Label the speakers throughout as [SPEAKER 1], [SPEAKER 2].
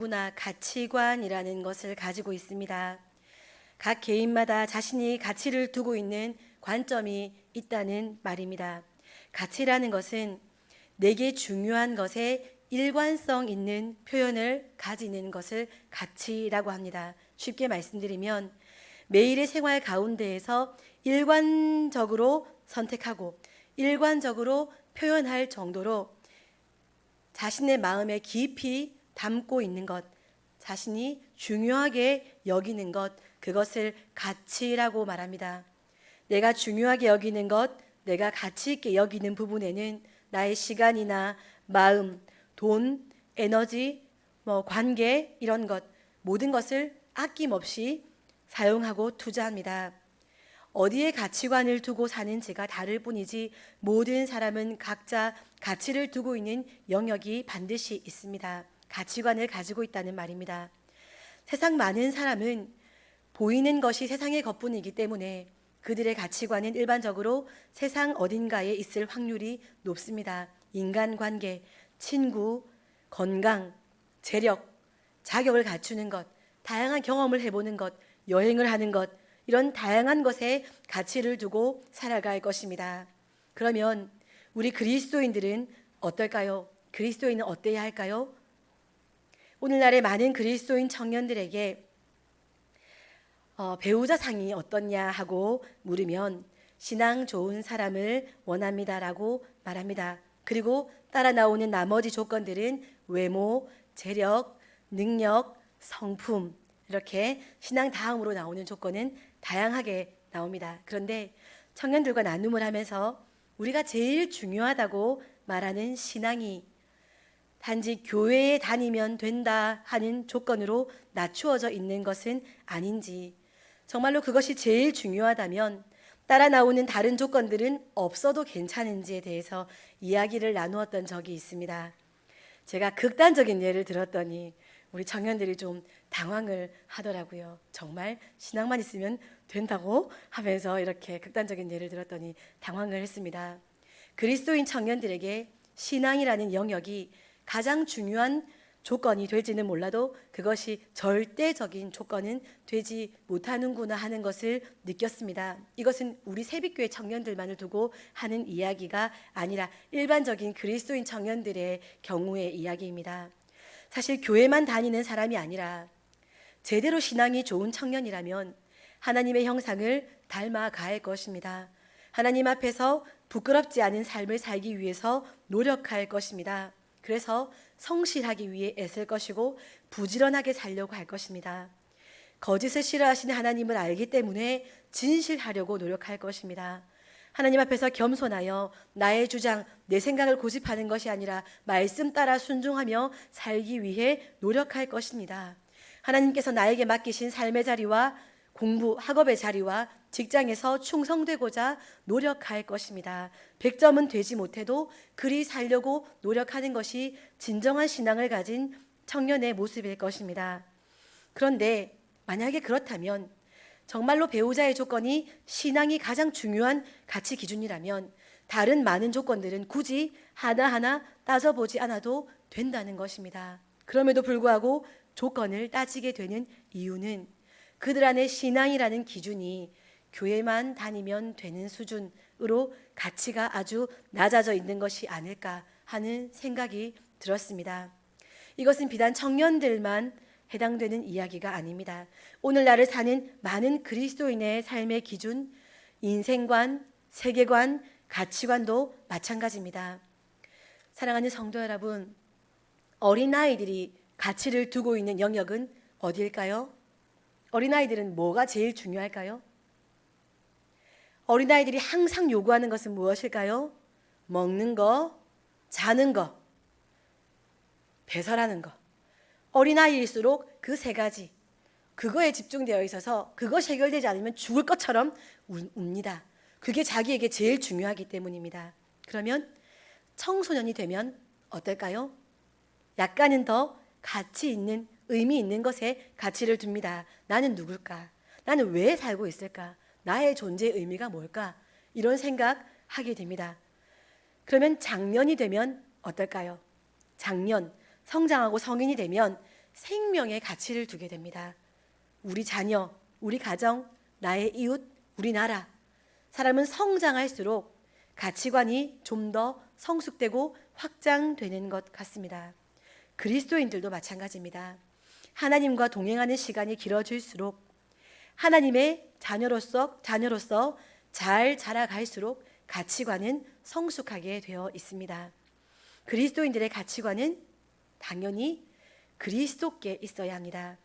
[SPEAKER 1] 누구나 가치관이라는 것을 가지고 있습니다. 각 개인마다 자신이 가치를 두고 있는 관점이 있다는 말입니다. 가치라는 것은 내게 중요한 것에 일관성 있는 표현을 가지는 것을 가치라고 합니다. 쉽게 말씀드리면 매일의 생활 가운데에서 일관적으로 선택하고 일관적으로 표현할 정도로 자신의 마음에 깊이 담고 있는 것, 자신이 중요하게 여기는 것, 그것을 가치라고 말합니다. 내가 중요하게 여기는 것, 내가 가치 있게 여기는 부분에는 나의 시간이나 마음, 돈, 에너지, 관계 이런 것 모든 것을 아낌없이 사용하고 투자합니다. 어디에 가치관을 두고 사는지가 다를 뿐이지 모든 사람은 각자 가치를 두고 있는 영역이 반드시 있습니다. 가치관을 가지고 있다는 말입니다. 세상 많은 사람은 보이는 것이 세상의 것뿐이기 때문에 그들의 가치관은 일반적으로 세상 어딘가에 있을 확률이 높습니다. 인간관계, 친구, 건강, 재력, 자격을 갖추는 것, 다양한 경험을 해보는 것, 여행을 하는 것, 이런 다양한 것에 가치를 두고 살아갈 것입니다. 그러면 우리 그리스도인들은 어떨까요? 그리스도인은 어때야 할까요? 오늘날의 많은 그리스도인 청년들에게 배우자 상이 어떻냐 하고 물으면 신앙 좋은 사람을 원합니다라고 말합니다. 그리고 따라 나오는 나머지 조건들은 외모, 재력, 능력, 성품 이렇게 신앙 다음으로 나오는 조건은 다양하게 나옵니다. 그런데 청년들과 나눔을 하면서 우리가 제일 중요하다고 말하는 신앙이 단지 교회에 다니면 된다 하는 조건으로 낮추어져 있는 것은 아닌지, 정말로 그것이 제일 중요하다면 따라 나오는 다른 조건들은 없어도 괜찮은지에 대해서 이야기를 나누었던 적이 있습니다. 제가 극단적인 예를 들었더니 우리 청년들이 좀 당황을 하더라고요. 정말 신앙만 있으면 된다고 하면서 이렇게 극단적인 예를 들었더니 당황을 했습니다. 그리스도인 청년들에게 신앙이라는 영역이 가장 중요한 조건이 될지는 몰라도 그것이 절대적인 조건은 되지 못하는구나 하는 것을 느꼈습니다. 이것은 우리 새빛교회 청년들만을 두고 하는 이야기가 아니라 일반적인 그리스도인 청년들의 경우의 이야기입니다. 사실 교회만 다니는 사람이 아니라 제대로 신앙이 좋은 청년이라면 하나님의 형상을 닮아갈 것입니다. 하나님 앞에서 부끄럽지 않은 삶을 살기 위해서 노력할 것입니다. 그래서 성실하기 위해 애쓸 것이고 부지런하게 살려고 할 것입니다. 거짓을 싫어하시는 하나님을 알기 때문에 진실하려고 노력할 것입니다. 하나님 앞에서 겸손하여 나의 주장, 내 생각을 고집하는 것이 아니라 말씀 따라 순종하며 살기 위해 노력할 것입니다. 하나님께서 나에게 맡기신 삶의 자리와 공부, 학업의 자리와 직장에서 충성되고자 노력할 것입니다. 100점은 되지 못해도 그리 살려고 노력하는 것이 진정한 신앙을 가진 청년의 모습일 것입니다. 그런데 만약에 그렇다면 정말로 배우자의 조건이 신앙이 가장 중요한 가치 기준이라면 다른 많은 조건들은 굳이 하나하나 따져보지 않아도 된다는 것입니다. 그럼에도 불구하고 조건을 따지게 되는 이유는 그들 안에 신앙이라는 기준이 교회만 다니면 되는 수준으로 가치가 아주 낮아져 있는 것이 아닐까 하는 생각이 들었습니다. 이것은 비단 청년들만 해당되는 이야기가 아닙니다. 오늘날을 사는 많은 그리스도인의 삶의 기준, 인생관, 세계관, 가치관도 마찬가지입니다. 사랑하는 성도 여러분, 어린아이들이 가치를 두고 있는 영역은 어디일까요? 어린아이들은 뭐가 제일 중요할까요? 어린아이들이 항상 요구하는 것은 무엇일까요? 먹는 거, 자는 거, 배설하는 거. 어린아이일수록 그 세 가지, 그거에 집중되어 있어서 그것이 해결되지 않으면 죽을 것처럼 웁니다. 그게 자기에게 제일 중요하기 때문입니다. 그러면 청소년이 되면 어떨까요? 약간은 더 가치 있는, 의미 있는 것에 가치를 둡니다. 나는 누굴까? 나는 왜 살고 있을까? 나의 존재의 의미가 뭘까? 이런 생각하게 됩니다. 그러면 장년이 되면 어떨까요? 장년, 성장하고 성인이 되면 생명의 가치를 두게 됩니다. 우리 자녀, 우리 가정, 나의 이웃, 우리 나라. 사람은 성장할수록 가치관이 좀 더 성숙되고 확장되는 것 같습니다. 그리스도인들도 마찬가지입니다. 하나님과 동행하는 시간이 길어질수록 하나님의 자녀로서 잘 자라갈수록 가치관은 성숙하게 되어 있습니다. 그리스도인들의 가치관은 당연히 그리스도께 있어야 합니다.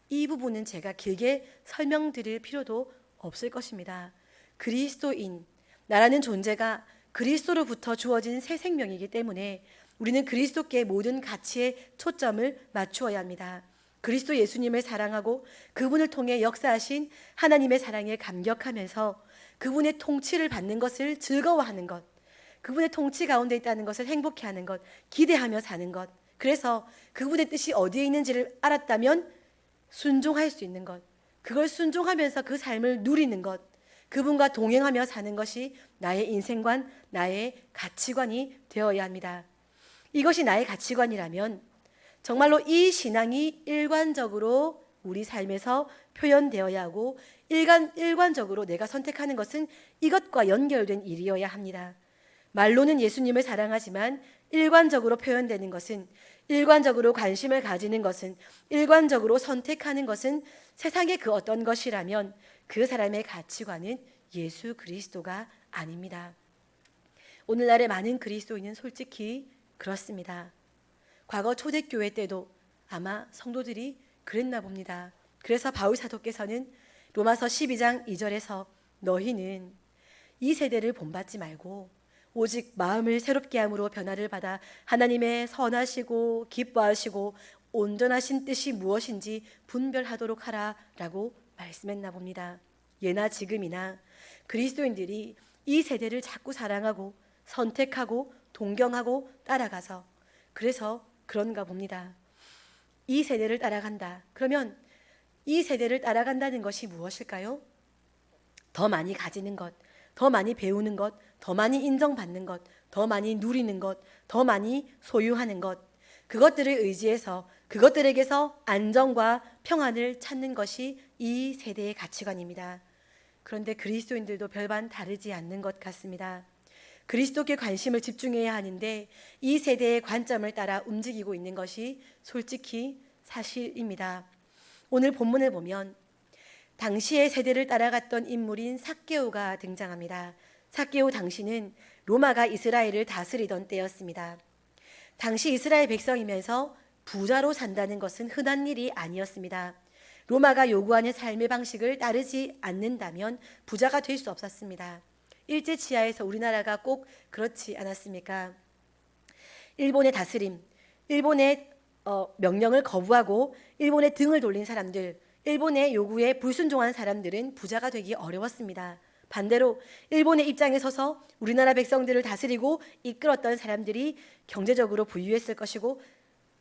[SPEAKER 1] 이 부분은 제가 길게 설명드릴 필요도 없을 것입니다. 그리스도인, 나라는 존재가 그리스도로부터 주어진 새 생명이기 때문에 우리는 그리스도께 모든 가치에 초점을 맞추어야 합니다. 그리스도 예수님을 사랑하고 그분을 통해 역사하신 하나님의 사랑에 감격하면서 그분의 통치를 받는 것을 즐거워하는 것, 그분의 통치 가운데 있다는 것을 행복해하는 것, 기대하며 사는 것, 그래서 그분의 뜻이 어디에 있는지를 알았다면 순종할 수 있는 것, 그걸 순종하면서 그 삶을 누리는 것, 그분과 동행하며 사는 것이 나의 인생관, 나의 가치관이 되어야 합니다. 이것이 나의 가치관이라면 정말로 이 신앙이 일관적으로 우리 삶에서 표현되어야 하고 일관적으로 내가 선택하는 것은 이것과 연결된 일이어야 합니다. 말로는 예수님을 사랑하지만 일관적으로 표현되는 것은, 일관적으로 관심을 가지는 것은, 일관적으로 선택하는 것은 세상의 그 어떤 것이라면 그 사람의 가치관은 예수 그리스도가 아닙니다. 오늘날의 많은 그리스도인은 솔직히 그렇습니다. 과거 초대교회 때도 아마 성도들이 그랬나 봅니다. 그래서 바울 사도께서는 로마서 12장 2절에서 너희는 이 세대를 본받지 말고 오직 마음을 새롭게 함으로 변화를 받아 하나님의 선하시고 기뻐하시고 온전하신 뜻이 무엇인지 분별하도록 하라라고 말씀했나 봅니다. 예나 지금이나 그리스도인들이 이 세대를 자꾸 사랑하고 선택하고 동경하고 따라가서 그래서 그런가 봅니다. 이 세대를 따라간다. 그러면 이 세대를 따라간다는 것이 무엇일까요? 더 많이 가지는 것, 더 많이 배우는 것, 더 많이 인정받는 것, 더 많이 누리는 것, 더 많이 소유하는 것, 그것들을 의지해서 그것들에게서 안정과 평안을 찾는 것이 이 세대의 가치관입니다. 그런데 그리스도인들도 별반 다르지 않는 것 같습니다. 그리스도께 관심을 집중해야 하는데 이 세대의 관점을 따라 움직이고 있는 것이 솔직히 사실입니다. 오늘 본문을 보면 당시의 세대를 따라갔던 인물인 삭개오가 등장합니다. 삭개오 당시는 로마가 이스라엘을 다스리던 때였습니다. 당시 이스라엘 백성이면서 부자로 산다는 것은 흔한 일이 아니었습니다. 로마가 요구하는 삶의 방식을 따르지 않는다면 부자가 될 수 없었습니다. 일제치하에서 우리나라가 꼭 그렇지 않았습니까? 일본의 다스림, 일본의 명령을 거부하고 일본의 등을 돌린 사람들, 일본의 요구에 불순종한 사람들은 부자가 되기 어려웠습니다. 반대로 일본의 입장에 서서 우리나라 백성들을 다스리고 이끌었던 사람들이 경제적으로 부유했을 것이고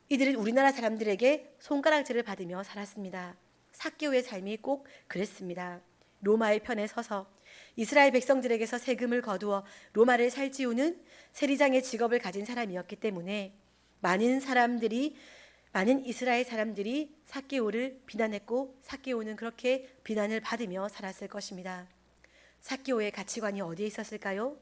[SPEAKER 1] 이들은 우리나라 사람들에게 손가락질을 받으며 살았습니다. 삭개오의 삶이 꼭 그랬습니다. 로마의 편에 서서 이스라엘 백성들에게서 세금을 거두어 로마를 살찌우는 세리장의 직업을 가진 사람이었기 때문에 많은 이스라엘 사람들이 삭개오를 비난했고 삭개오는 그렇게 비난을 받으며 살았을 것입니다. 삭개오의 가치관이 어디에 있었을까요?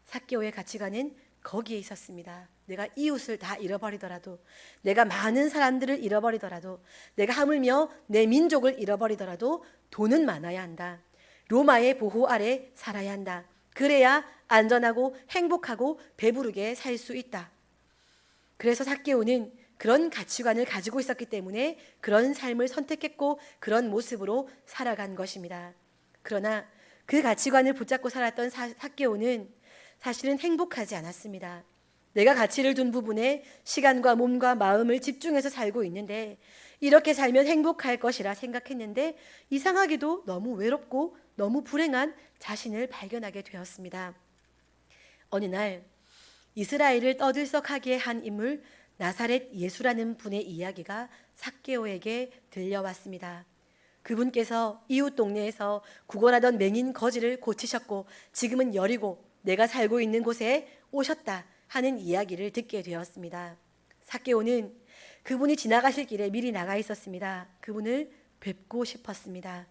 [SPEAKER 1] 삭개오의 가치관은 거기에 있었습니다. 내가 이웃을 다 잃어버리더라도, 내가 많은 사람들을 잃어버리더라도, 내가 하물며 내 민족을 잃어버리더라도 돈은 많아야 한다. 로마의 보호 아래 살아야 한다. 그래야 안전하고 행복하고 배부르게 살 수 있다. 그래서 삭개오는 그런 가치관을 가지고 있었기 때문에 그런 삶을 선택했고 그런 모습으로 살아간 것입니다. 그러나 그 가치관을 붙잡고 살았던 삭개오는 사실은 행복하지 않았습니다. 내가 가치를 둔 부분에 시간과 몸과 마음을 집중해서 살고 있는데 이렇게 살면 행복할 것이라 생각했는데 이상하게도 너무 외롭고 너무 불행한 자신을 발견하게 되었습니다. 어느 날 이스라엘을 떠들썩하게 한 인물 나사렛 예수라는 분의 이야기가 삭개오에게 들려왔습니다. 그분께서 이웃 동네에서 구걸하던 맹인 거지를 고치셨고 지금은 여리고 내가 살고 있는 곳에 오셨다 하는 이야기를 듣게 되었습니다. 삭개오는 그분이 지나가실 길에 미리 나가 있었습니다. 그분을 뵙고 싶었습니다.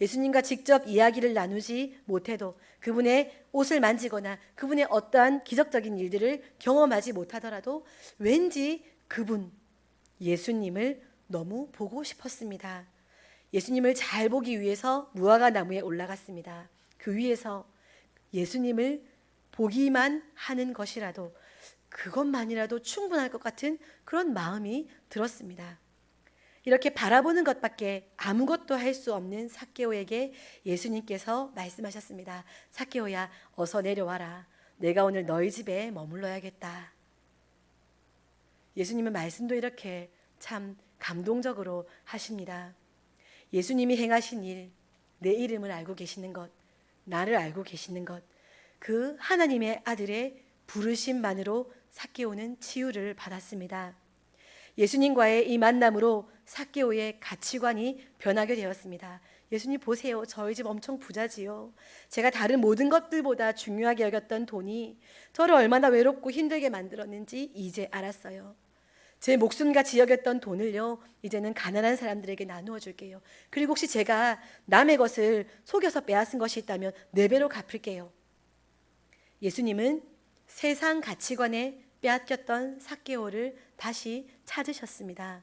[SPEAKER 1] 예수님과 직접 이야기를 나누지 못해도 그분의 옷을 만지거나 그분의 어떠한 기적적인 일들을 경험하지 못하더라도 왠지 그분 예수님을 너무 보고 싶었습니다. 예수님을 잘 보기 위해서 무화과 나무에 올라갔습니다. 그 위에서 예수님을 보기만 하는 것이라도 그것만이라도 충분할 것 같은 그런 마음이 들었습니다. 이렇게 바라보는 것밖에 아무것도 할 수 없는 삭개오에게 예수님께서 말씀하셨습니다. 삭개오야, 어서 내려와라. 내가 오늘 너희 집에 머물러야겠다. 예수님의 말씀도 이렇게 참 감동적으로 하십니다. 예수님이 행하신 일, 내 이름을 알고 계시는 것, 나를 알고 계시는 것, 그 하나님의 아들의 부르심만으로 삭개오는 치유를 받았습니다. 예수님과의 이 만남으로 삭개오의 가치관이 변하게 되었습니다. 예수님 보세요. 저희 집 엄청 부자지요. 제가 다른 모든 것들보다 중요하게 여겼던 돈이 저를 얼마나 외롭고 힘들게 만들었는지 이제 알았어요. 제 목숨같이 여겼던 돈을요, 이제는 가난한 사람들에게 나누어 줄게요. 그리고 혹시 제가 남의 것을 속여서 빼앗은 것이 있다면 4배로 갚을게요. 예수님은 세상 가치관에 빼앗겼던 삭개오를 다시 찾으셨습니다.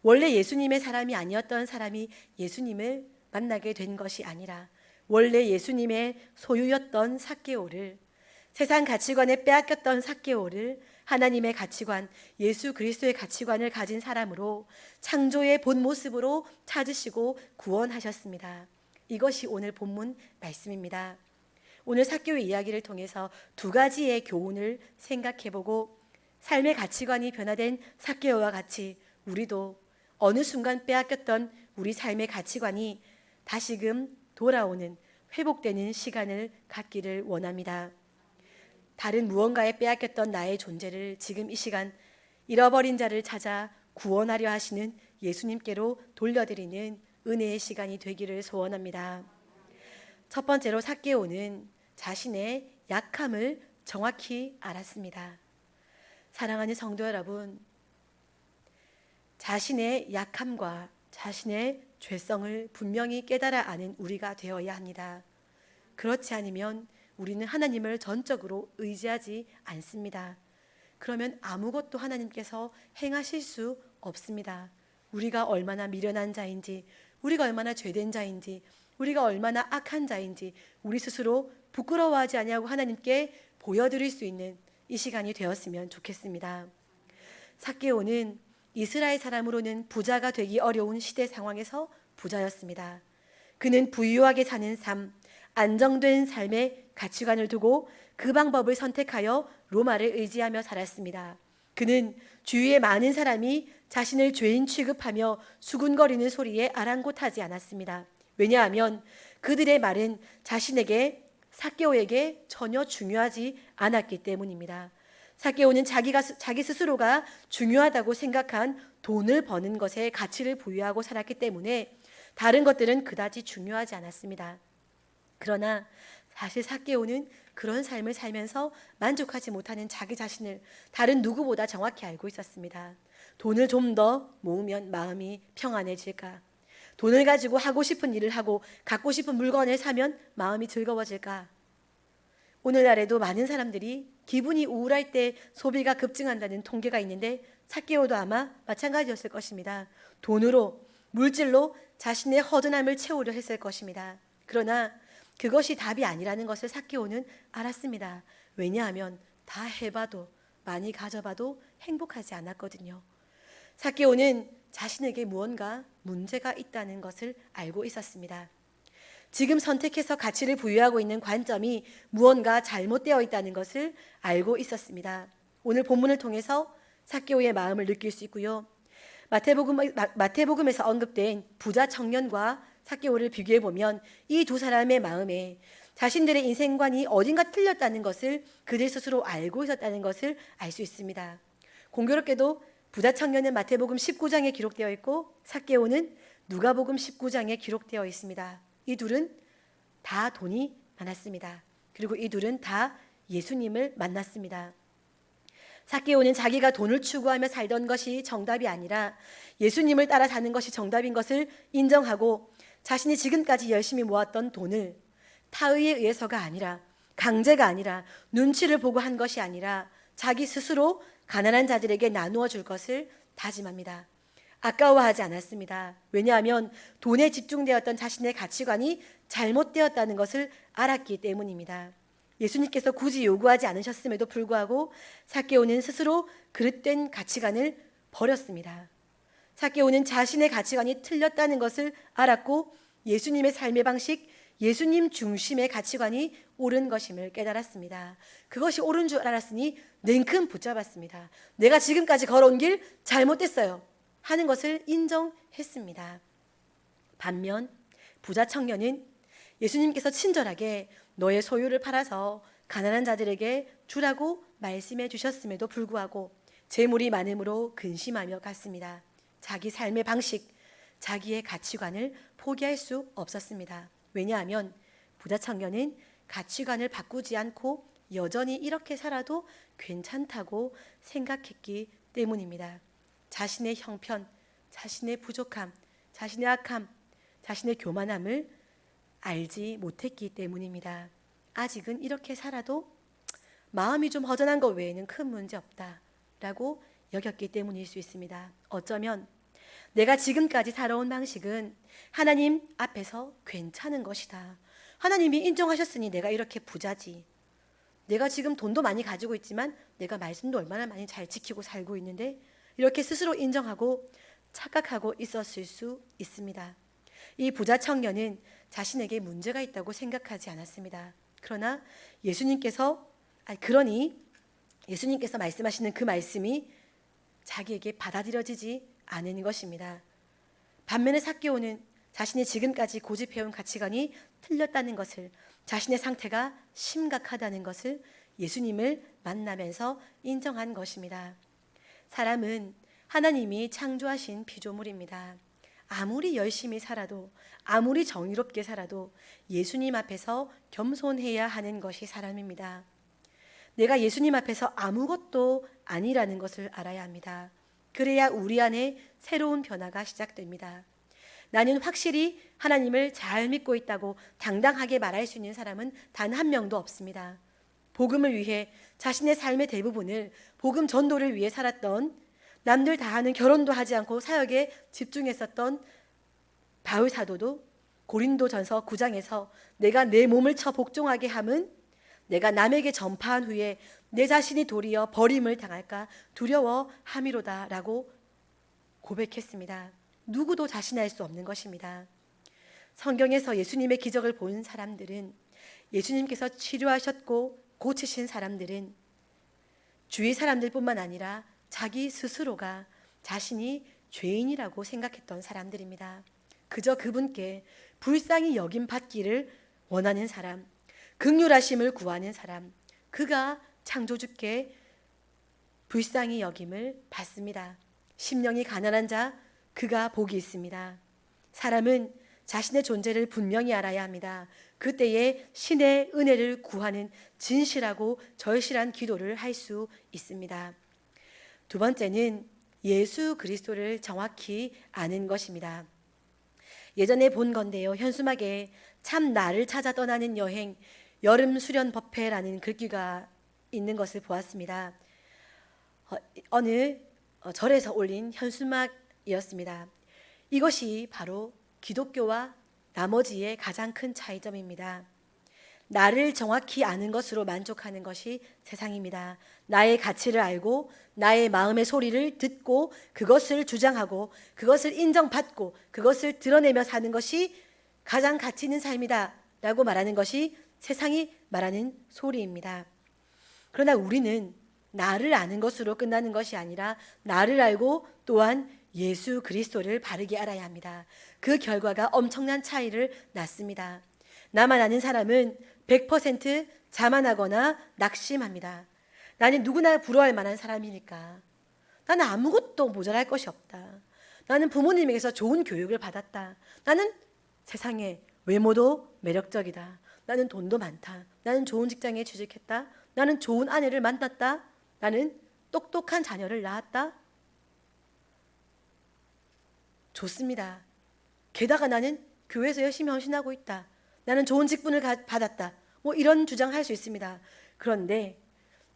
[SPEAKER 1] 원래 예수님의 사람이 아니었던 사람이 예수님을 만나게 된 것이 아니라 원래 예수님의 소유였던 삭개오를, 세상 가치관에 빼앗겼던 삭개오를 하나님의 가치관, 예수 그리스도의 가치관을 가진 사람으로 창조의 본 모습으로 찾으시고 구원하셨습니다. 이것이 오늘 본문 말씀입니다. 오늘 삭개오의 이야기를 통해서 2가지의 교훈을 생각해보고 삶의 가치관이 변화된 삭개오와 같이 우리도 어느 순간 빼앗겼던 우리 삶의 가치관이 다시금 돌아오는, 회복되는 시간을 갖기를 원합니다. 다른 무언가에 빼앗겼던 나의 존재를 지금 이 시간 잃어버린 자를 찾아 구원하려 하시는 예수님께로 돌려드리는 은혜의 시간이 되기를 소원합니다. 첫 번째로 삭개오는 자신의 약함을 정확히 알았습니다. 사랑하는 성도 여러분, 자신의 약함과 자신의 죄성을 분명히 깨달아 아는 우리가 되어야 합니다. 그렇지 않으면 우리는 하나님을 전적으로 의지하지 않습니다. 그러면 아무것도 하나님께서 행하실 수 없습니다. 우리가 얼마나 미련한 자인지, 우리가 얼마나 죄된 자인지, 우리가 얼마나 악한 자인지 우리 스스로 부끄러워하지 아니하고 하나님께 보여드릴 수 있는 이 시간이 되었으면 좋겠습니다. 삭개오는 이스라엘 사람으로는 부자가 되기 어려운 시대 상황에서 부자였습니다. 그는 부유하게 사는 삶, 안정된 삶의 가치관을 두고 그 방법을 선택하여 로마를 의지하며 살았습니다. 그는 주위의 많은 사람이 자신을 죄인 취급하며 수군거리는 소리에 아랑곳하지 않았습니다. 왜냐하면 그들의 말은 자신에게, 삭개오에게 전혀 중요하지 않았기 때문입니다. 삭개오는 자기 스스로가 중요하다고 생각한 돈을 버는 것에 가치를 부여하고 살았기 때문에 다른 것들은 그다지 중요하지 않았습니다. 그러나 사실 삭개오는 그런 삶을 살면서 만족하지 못하는 자기 자신을 다른 누구보다 정확히 알고 있었습니다. 돈을 좀 더 모으면 마음이 평안해질까? 돈을 가지고 하고 싶은 일을 하고 갖고 싶은 물건을 사면 마음이 즐거워질까? 오늘날에도 많은 사람들이 기분이 우울할 때 소비가 급증한다는 통계가 있는데 삭개오도 아마 마찬가지였을 것입니다. 돈으로, 물질로 자신의 허전함을 채우려 했을 것입니다. 그러나 그것이 답이 아니라는 것을 삭개오는 알았습니다. 왜냐하면 다 해봐도, 많이 가져봐도 행복하지 않았거든요. 삭개오는 자신에게 무언가 문제가 있다는 것을 알고 있었습니다. 지금 선택해서 가치를 부여하고 있는 관점이 무언가 잘못되어 있다는 것을 알고 있었습니다. 오늘 본문을 통해서 삭개오의 마음을 느낄 수 있고요. 마태복음에서 언급된 부자 청년과 삭개오를 비교해 보면 이 2사람의 마음에 자신들의 인생관이 어딘가 틀렸다는 것을 그들 스스로 알고 있었다는 것을 알 수 있습니다. 공교롭게도 부자 청년은 마태복음 19장에 기록되어 있고 삭개오는 누가복음 19장에 기록되어 있습니다. 이 둘은 다 돈이 많았습니다. 그리고 이 둘은 다 예수님을 만났습니다. 삭개오는 자기가 돈을 추구하며 살던 것이 정답이 아니라 예수님을 따라 사는 것이 정답인 것을 인정하고 자신이 지금까지 열심히 모았던 돈을 타의에 의해서가 아니라, 강제가 아니라, 눈치를 보고 한 것이 아니라 자기 스스로 가난한 자들에게 나누어 줄 것을 다짐합니다. 아까워하지 않았습니다. 왜냐하면 돈에 집중되었던 자신의 가치관이 잘못되었다는 것을 알았기 때문입니다. 예수님께서 굳이 요구하지 않으셨음에도 불구하고 삭개오는 스스로 그릇된 가치관을 버렸습니다. 삭개오는 자신의 가치관이 틀렸다는 것을 알았고 예수님의 삶의 방식, 예수님 중심의 가치관이 옳은 것임을 깨달았습니다. 그것이 옳은 줄 알았으니 냉큼 붙잡았습니다. 내가 지금까지 걸어온 길 잘못됐어요 하는 것을 인정했습니다. 반면 부자 청년은 예수님께서 친절하게 너의 소유를 팔아서 가난한 자들에게 주라고 말씀해 주셨음에도 불구하고 재물이 많음으로 근심하며 갔습니다. 자기 삶의 방식, 자기의 가치관을 포기할 수 없었습니다. 왜냐하면 부자 청년은 가치관을 바꾸지 않고 여전히 이렇게 살아도 괜찮다고 생각했기 때문입니다. 자신의 형편, 자신의 부족함, 자신의 악함, 자신의 교만함을 알지 못했기 때문입니다. 아직은 이렇게 살아도 마음이 좀 허전한 것 외에는 큰 문제 없다라고 여겼기 때문일 수 있습니다. 어쩌면 내가 지금까지 살아온 방식은 하나님 앞에서 괜찮은 것이다. 하나님이 인정하셨으니 내가 이렇게 부자지. 내가 지금 돈도 많이 가지고 있지만 내가 말씀도 얼마나 많이 잘 지키고 살고 있는데 이렇게 스스로 인정하고 착각하고 있었을 수 있습니다. 이 부자 청년은 자신에게 문제가 있다고 생각하지 않았습니다. 그러나 그러니 예수님께서 말씀하시는 그 말씀이 자기에게 받아들여지지 않은 것입니다. 반면에 삭개오는 자신이 지금까지 고집해온 가치관이 틀렸다는 것을, 자신의 상태가 심각하다는 것을 예수님을 만나면서 인정한 것입니다. 사람은 하나님이 창조하신 피조물입니다. 아무리 열심히 살아도, 아무리 정의롭게 살아도 예수님 앞에서 겸손해야 하는 것이 사람입니다. 내가 예수님 앞에서 아무것도 아니라는 것을 알아야 합니다. 그래야 우리 안에 새로운 변화가 시작됩니다. 나는 확실히 하나님을 잘 믿고 있다고 당당하게 말할 수 있는 사람은 단 한 명도 없습니다. 복음을 위해 자신의 삶의 대부분을 복음 전도를 위해 살았던, 남들 다 하는 결혼도 하지 않고 사역에 집중했었던 바울 사도도 고린도전서 9장에서 내가 내 몸을 쳐 복종하게 함은 내가 남에게 전파한 후에 내 자신이 도리어 버림을 당할까 두려워함이로다 라고 고백했습니다. 누구도 자신할 수 없는 것입니다. 성경에서 예수님의 기적을 본 사람들은, 예수님께서 치료하셨고 고치신 사람들은 주위 사람들뿐만 아니라 자기 스스로가 자신이 죄인이라고 생각했던 사람들입니다. 그저 그분께 불쌍히 여김 받기를 원하는 사람, 긍휼하심을 구하는 사람, 그가 창조주께 불쌍히 여김을 받습니다. 심령이 가난한 자, 그가 복이 있습니다. 사람은 자신의 존재를 분명히 알아야 합니다. 그때에 신의 은혜를 구하는 진실하고 절실한 기도를 할 수 있습니다. 두 번째는 예수 그리스도를 정확히 아는 것입니다. 예전에 본 건데요. 현수막에 참 나를 찾아 떠나는 여행, 여름 수련 법회라는 글귀가 있는 것을 보았습니다. 어느 절에서 올린 현수막이었습니다. 이것이 바로 기독교와 나머지의 가장 큰 차이점입니다. 나를 정확히 아는 것으로 만족하는 것이 세상입니다. 나의 가치를 알고 나의 마음의 소리를 듣고 그것을 주장하고 그것을 인정받고 그것을 드러내며 사는 것이 가장 가치 있는 삶이다 라고 말하는 것이 세상이 말하는 소리입니다. 그러나 우리는 나를 아는 것으로 끝나는 것이 아니라 나를 알고 또한 예수 그리스도를 바르게 알아야 합니다. 그 결과가 엄청난 차이를 낳습니다. 나만 아는 사람은 100% 자만하거나 낙심합니다. 나는 누구나 부러워할 만한 사람이니까. 나는 아무것도 모자랄 것이 없다. 나는 부모님에게서 좋은 교육을 받았다. 나는 세상에 외모도 매력적이다. 나는 돈도 많다. 나는 좋은 직장에 취직했다. 나는 좋은 아내를 만났다. 나는 똑똑한 자녀를 낳았다? 좋습니다. 게다가 나는 교회에서 열심히 헌신하고 있다. 나는 좋은 직분을 받았다. 뭐 이런 주장할 수 있습니다. 그런데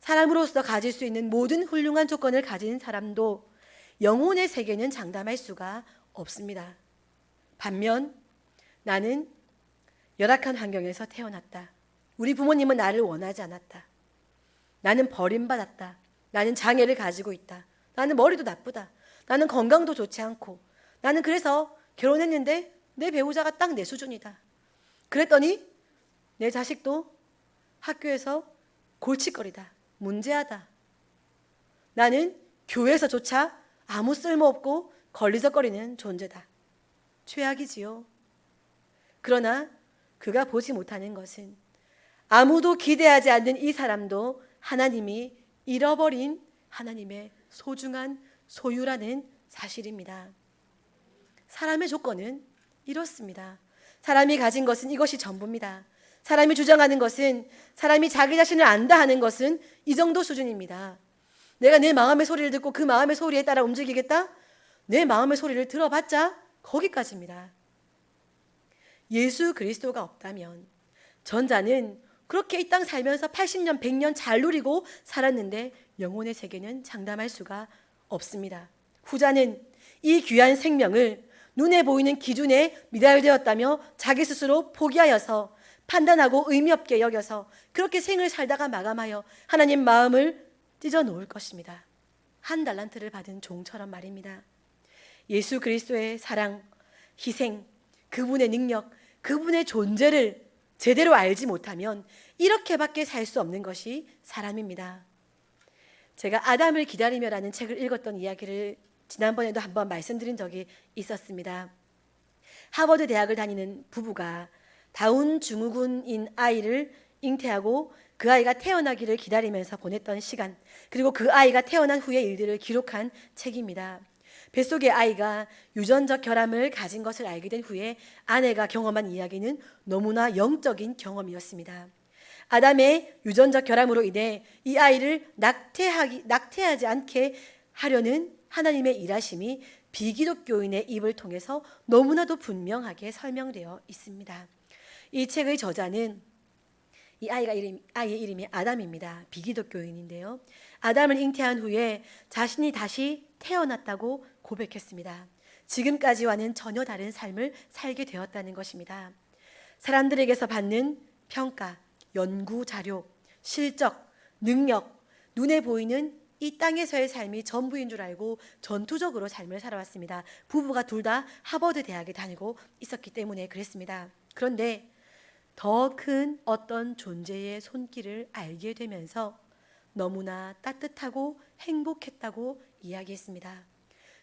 [SPEAKER 1] 사람으로서 가질 수 있는 모든 훌륭한 조건을 가진 사람도 영혼의 세계는 장담할 수가 없습니다. 반면 나는 열악한 환경에서 태어났다. 우리 부모님은 나를 원하지 않았다. 나는 버림받았다. 나는 장애를 가지고 있다. 나는 머리도 나쁘다. 나는 건강도 좋지 않고. 나는 그래서 결혼했는데 내 배우자가 딱 내 수준이다. 그랬더니 내 자식도 학교에서 골칫거리다. 문제하다. 나는 교회에서조차 아무 쓸모없고 걸리적거리는 존재다. 최악이지요. 그러나 그가 보지 못하는 것은 아무도 기대하지 않는 이 사람도 하나님이 잃어버린 하나님의 소중한 소유라는 사실입니다. 사람의 조건은 이렇습니다. 사람이 가진 것은 이것이 전부입니다. 사람이 주장하는 것은, 사람이 자기 자신을 안다 하는 것은 이 정도 수준입니다. 내가 내 마음의 소리를 듣고 그 마음의 소리에 따라 움직이겠다? 내 마음의 소리를 들어봤자 거기까지입니다. 예수 그리스도가 없다면 전자는 그렇게 이 땅 살면서 80년, 100년 잘 누리고 살았는데 영혼의 세계는 장담할 수가 없습니다. 후자는 이 귀한 생명을 눈에 보이는 기준에 미달되었다며 자기 스스로 포기하여서 판단하고 의미 없게 여겨서 그렇게 생을 살다가 마감하여 하나님 마음을 찢어 놓을 것입니다. 한 달란트를 받은 종처럼 말입니다. 예수 그리스도의 사랑, 희생, 그분의 능력, 그분의 존재를 제대로 알지 못하면 이렇게밖에 살 수 없는 것이 사람입니다. 제가 아담을 기다리며라는 책을 읽었던 이야기를 지난번에도 한번 말씀드린 적이 있었습니다. 하버드 대학을 다니는 부부가 다운 증후군인 아이를 잉태하고 그 아이가 태어나기를 기다리면서 보냈던 시간, 그리고 그 아이가 태어난 후의 일들을 기록한 책입니다. 뱃속의 아이가 유전적 결함을 가진 것을 알게 된 후에 아내가 경험한 이야기는 너무나 영적인 경험이었습니다. 아담의 유전적 결함으로 인해 이 아이를 낙태하지 않게 하려는 하나님의 일하심이 비기독교인의 입을 통해서 너무나도 분명하게 설명되어 있습니다. 이 책의 저자는 이 아이의 이름이 아담입니다. 비기독교인인데요. 아담을 잉태한 후에 자신이 다시 태어났다고 고백했습니다. 지금까지와는 전혀 다른 삶을 살게 되었다는 것입니다. 사람들에게서 받는 평가, 연구 자료, 실적, 능력, 눈에 보이는 이 땅에서의 삶이 전부인 줄 알고 전투적으로 삶을 살아왔습니다. 부부가 둘 다 하버드 대학에 다니고 있었기 때문에 그랬습니다. 그런데 더 큰 어떤 존재의 손길을 알게 되면서 너무나 따뜻하고 행복했다고 이야기했습니다.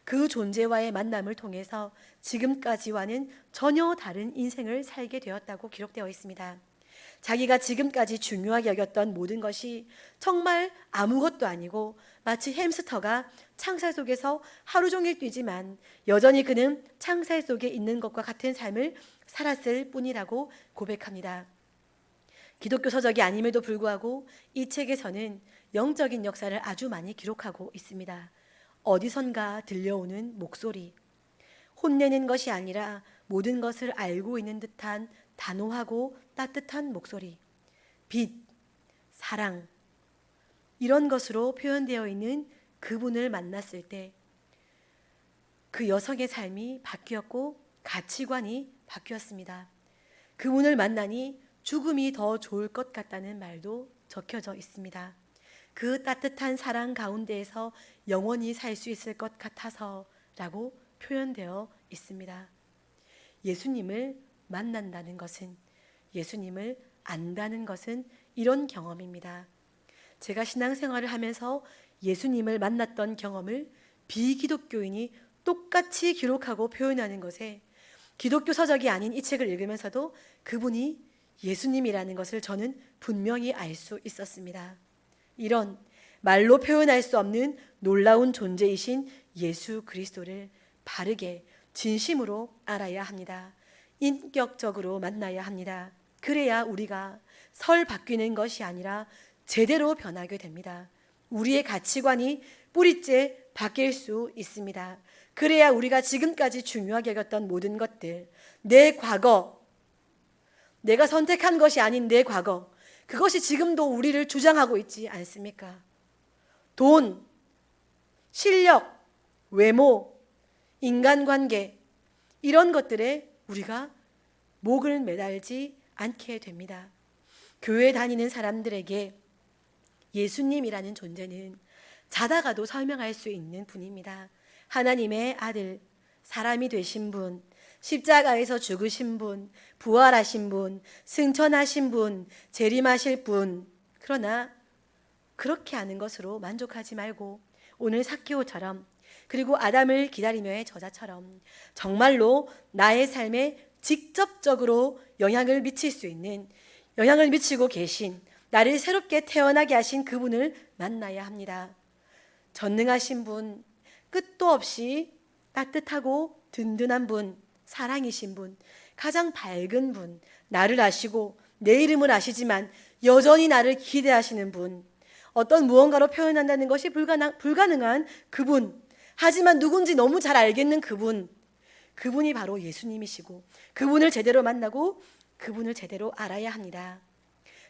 [SPEAKER 1] 그 존재와의 만남을 통해서 지금까지와는 전혀 다른 인생을 살게 되었다고 기록되어 있습니다. 자기가 지금까지 중요하게 여겼던 모든 것이 정말 아무것도 아니고 마치 햄스터가 창살 속에서 하루 종일 뛰지만 여전히 그는 창살 속에 있는 것과 같은 삶을 살았을 뿐이라고 고백합니다. 기독교 서적이 아님에도 불구하고 이 책에서는 영적인 역사를 아주 많이 기록하고 있습니다. 어디선가 들려오는 목소리, 혼내는 것이 아니라 모든 것을 알고 있는 듯한 단호하고 따뜻한 목소리, 빛, 사랑, 이런 것으로 표현되어 있는 그분을 만났을 때 그 여성의 삶이 바뀌었고 가치관이 바뀌었습니다. 그분을 만나니 죽음이 더 좋을 것 같다는 말도 적혀져 있습니다. 그 따뜻한 사랑 가운데에서 영원히 살 수 있을 것 같아서라고 표현되어 있습니다. 예수님을 만난다는 것은, 예수님을 안다는 것은 이런 경험입니다. 제가 신앙생활을 하면서 예수님을 만났던 경험을 비기독교인이 똑같이 기록하고 표현하는 것에 기독교 서적이 아닌 이 책을 읽으면서도 그분이 예수님이라는 것을 저는 분명히 알 수 있었습니다. 이런 말로 표현할 수 없는 놀라운 존재이신 예수 그리스도를 바르게 진심으로 알아야 합니다. 인격적으로 만나야 합니다. 그래야 우리가 설 바뀌는 것이 아니라 제대로 변하게 됩니다. 우리의 가치관이 뿌리째 바뀔 수 있습니다. 그래야 우리가 지금까지 중요하게 여겼던 모든 것들, 내 과거, 내가 선택한 것이 아닌 내 과거, 그것이 지금도 우리를 주장하고 있지 않습니까? 돈, 실력, 외모, 인간관계, 이런 것들에 우리가 목을 매달지 않게 됩니다. 교회 다니는 사람들에게 예수님이라는 존재는 자다가도 설명할 수 있는 분입니다. 하나님의 아들, 사람이 되신 분, 십자가에서 죽으신 분, 부활하신 분, 승천하신 분, 재림하실 분. 그러나 그렇게 하는 것으로 만족하지 말고 오늘 삭개오처럼, 그리고 아담을 기다리며의 저자처럼 정말로 나의 삶에 직접적으로 영향을 미칠 수 있는, 영향을 미치고 계신, 나를 새롭게 태어나게 하신 그분을 만나야 합니다. 전능하신 분, 끝도 없이 따뜻하고 든든한 분, 사랑이신 분, 가장 밝은 분, 나를 아시고 내 이름을 아시지만 여전히 나를 기대하시는 분, 어떤 무언가로 표현한다는 것이 불가능한 그분, 하지만 누군지 너무 잘 알겠는 그분, 그분이 바로 예수님이시고, 그분을 제대로 만나고 그분을 제대로 알아야 합니다.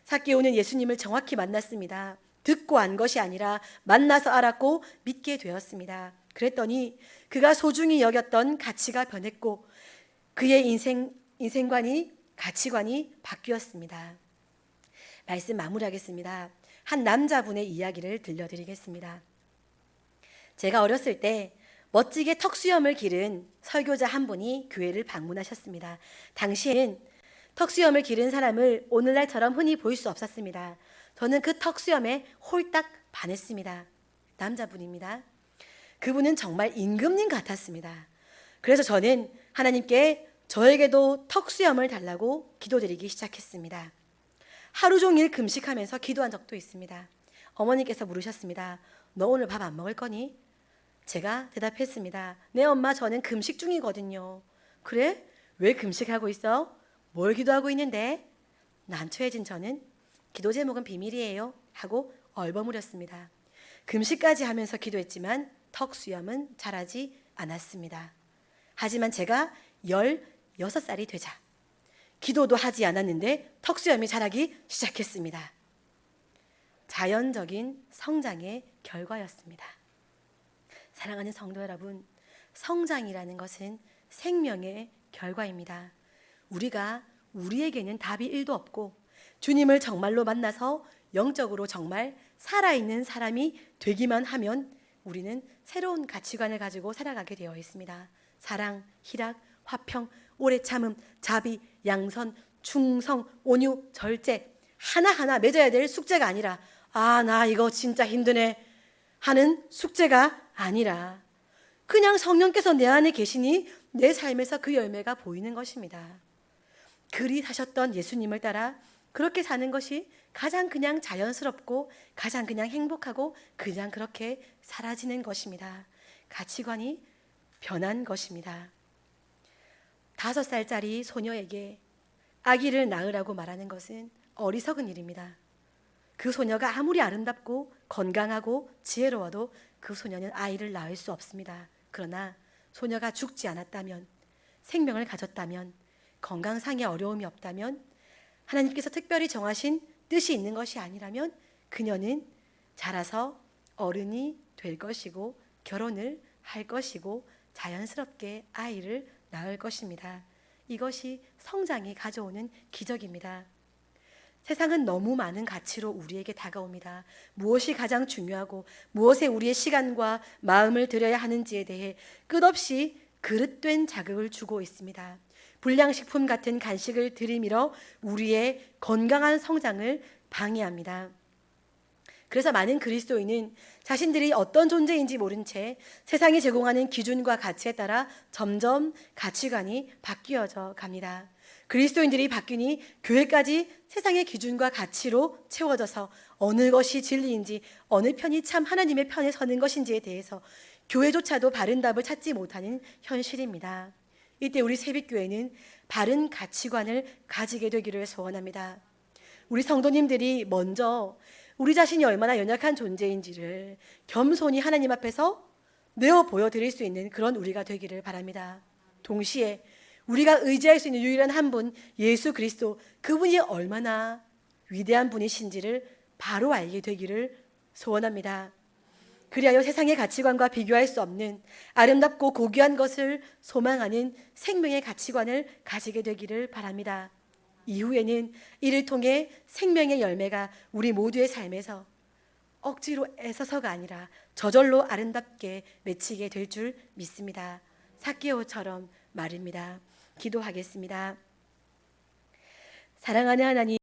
[SPEAKER 1] 삭개오는 예수님을 정확히 만났습니다. 듣고 안 것이 아니라 만나서 알았고 믿게 되었습니다. 그랬더니 그가 소중히 여겼던 가치가 변했고 그의 인생관이, 가치관이 바뀌었습니다. 말씀 마무리하겠습니다. 한 남자분의 이야기를 들려드리겠습니다. 제가 어렸을 때 멋지게 턱수염을 기른 설교자 한 분이 교회를 방문하셨습니다. 당시에는 턱수염을 기른 사람을 오늘날처럼 흔히 볼 수 없었습니다. 저는 그 턱수염에 홀딱 반했습니다. 남자분입니다. 그분은 정말 임금님 같았습니다. 그래서 저는 하나님께 저에게도 턱수염을 달라고 기도드리기 시작했습니다. 하루 종일 금식하면서 기도한 적도 있습니다. 어머니께서 물으셨습니다. 너 오늘 밥 안 먹을 거니? 제가 대답했습니다. 네 엄마, 저는 금식 중이거든요. 그래? 왜 금식하고 있어? 뭘 기도하고 있는데? 난처해진 저는 기도 제목은 비밀이에요 하고 얼버무렸습니다. 금식까지 하면서 기도했지만 턱수염은 자라지 않았습니다. 하지만 제가 16살이 되자 기도도 하지 않았는데 턱수염이 자라기 시작했습니다. 자연적인 성장의 결과였습니다. 사랑하는 성도 여러분, 성장이라는 것은 생명의 결과입니다. 우리에게는 답이 1도 없고 주님을 정말로 만나서 영적으로 정말 살아있는 사람이 되기만 하면 우리는 새로운 가치관을 가지고 살아가게 되어 있습니다. 사랑, 희락, 화평, 오래 참음, 자비, 양선, 충성, 온유, 절제, 하나하나 맺어야 될 숙제가 아니라 나 이거 진짜 힘드네 하는 숙제가 아니라 그냥 성령께서 내 안에 계시니 내 삶에서 그 열매가 보이는 것입니다. 그리 사셨던 예수님을 따라 그렇게 사는 것이 가장 그냥 자연스럽고 가장 그냥 행복하고 그냥 그렇게 사라지는 것입니다. 가치관이 변한 것입니다. 5살짜리 소녀에게 아기를 낳으라고 말하는 것은 어리석은 일입니다. 그 소녀가 아무리 아름답고 건강하고 지혜로워도 그 소녀는 아이를 낳을 수 없습니다. 그러나 소녀가 죽지 않았다면, 생명을 가졌다면, 건강상의 어려움이 없다면, 하나님께서 특별히 정하신 뜻이 있는 것이 아니라면 그녀는 자라서 어른이 될 것이고 결혼을 할 것이고 자연스럽게 아이를 낳을 것입니다. 이것이 성장이 가져오는 기적입니다. 세상은 너무 많은 가치로 우리에게 다가옵니다. 무엇이 가장 중요하고 무엇에 우리의 시간과 마음을 들여야 하는지에 대해 끝없이 그릇된 자극을 주고 있습니다. 불량식품 같은 간식을 들이밀어 우리의 건강한 성장을 방해합니다. 그래서 많은 그리스도인은 자신들이 어떤 존재인지 모른 채 세상이 제공하는 기준과 가치에 따라 점점 가치관이 바뀌어져 갑니다. 그리스도인들이 바뀌니 교회까지 세상의 기준과 가치로 채워져서 어느 것이 진리인지, 어느 편이 참 하나님의 편에 서는 것인지에 대해서 교회조차도 바른 답을 찾지 못하는 현실입니다. 이때 우리 새빛교회는 바른 가치관을 가지게 되기를 소원합니다. 우리 성도님들이 먼저 우리 자신이 얼마나 연약한 존재인지를 겸손히 하나님 앞에서 내어 보여드릴 수 있는 그런 우리가 되기를 바랍니다. 동시에 우리가 의지할 수 있는 유일한 한 분, 예수 그리스도, 그분이 얼마나 위대한 분이신지를 바로 알게 되기를 소원합니다. 그리하여 세상의 가치관과 비교할 수 없는 아름답고 고귀한 것을 소망하는 생명의 가치관을 가지게 되기를 바랍니다. 이후에는 이를 통해 생명의 열매가 우리 모두의 삶에서 억지로 애써서가 아니라 저절로 아름답게 맺히게 될 줄 믿습니다. 삭개오처럼 말입니다. 기도하겠습니다. 사랑하는 하나님,